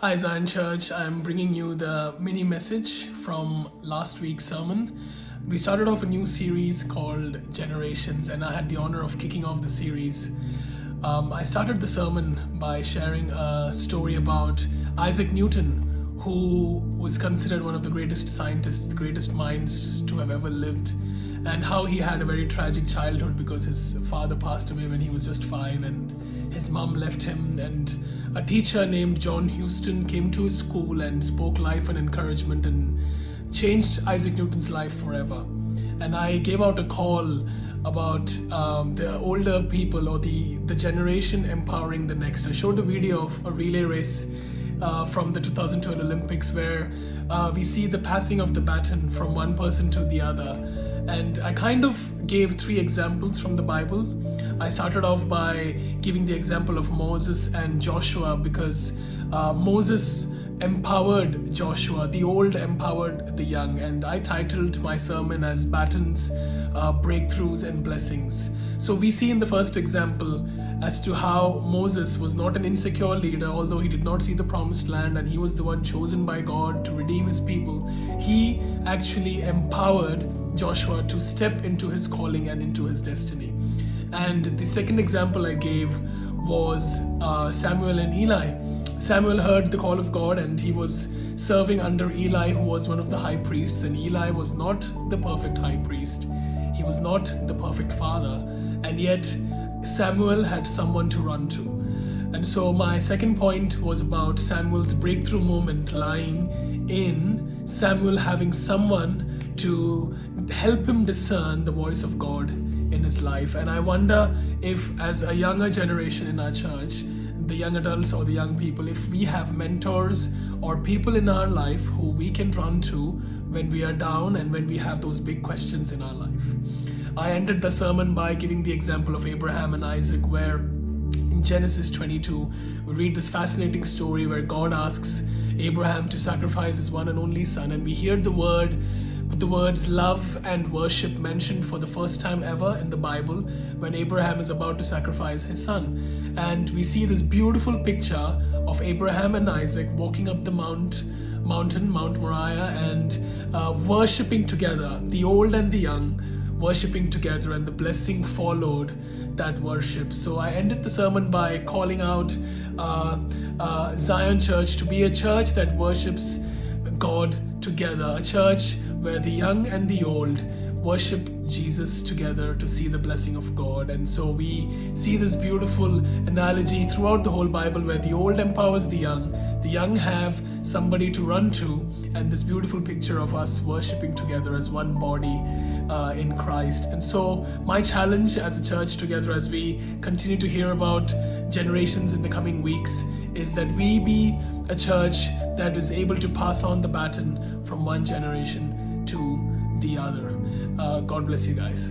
Hi, Zion Church. I'm bringing you the mini message from last week's sermon. We started off a new series called Generations, and I had the honor of kicking off the series. I started the sermon by sharing a story about Isaac Newton, who was considered one of the greatest scientists, the greatest minds to have ever lived, and how he had a very tragic childhood because his father passed away when he was just 5 and his mom left him, and a teacher named John Houston came to his school and spoke life and encouragement and changed Isaac Newton's life forever. And I gave out a call about the older people or the generation empowering the next. I showed a video of a relay race from the 2012 Olympics where we see the passing of the baton from one person to the other. And I kind of gave 3 examples from the Bible. I started off by giving the example of Moses and Joshua because Moses empowered Joshua, the old empowered the young, and I titled my sermon as Batons, Breakthroughs and Blessings. So we see in the first example as to how Moses was not an insecure leader, although he did not see the promised land and he was the one chosen by God to redeem his people. He actually empowered Joshua to step into his calling and into his destiny. And the second example I gave was Samuel and Eli. Samuel heard the call of God and he was serving under Eli, who was one of the high priests, and Eli was not the perfect high priest. He was not the perfect father, and yet Samuel had someone to run to. And so my second point was about Samuel's breakthrough moment lying in Samuel having someone to help him discern the voice of God in his life. And I wonder if, as a younger generation in our church, the young adults or the young people, if we have mentors or people in our life who we can run to when we are down and when we have those big questions in our life. I ended the sermon by giving the example of Abraham and Isaac, where in Genesis 22, we read this fascinating story where God asks Abraham to sacrifice his one and only son, and we hear the words love and worship mentioned for the first time ever in the Bible when Abraham is about to sacrifice his son. And we see this beautiful picture of Abraham and Isaac walking up the mountain, Mount Moriah, and worshipping together, the old and the young, worshipping together, and the blessing followed that worship. So I ended the sermon by calling out Zion Church to be a church that worships God together, a church where the young and the old worship Jesus together to see the blessing of God. And so we see this beautiful analogy throughout the whole Bible where the old empowers the young have somebody to run to, and this beautiful picture of us worshiping together as one body in Christ. And so my challenge as a church together, as we continue to hear about generations in the coming weeks, is that we be a church that is able to pass on the baton from one generation to the other. God bless you guys.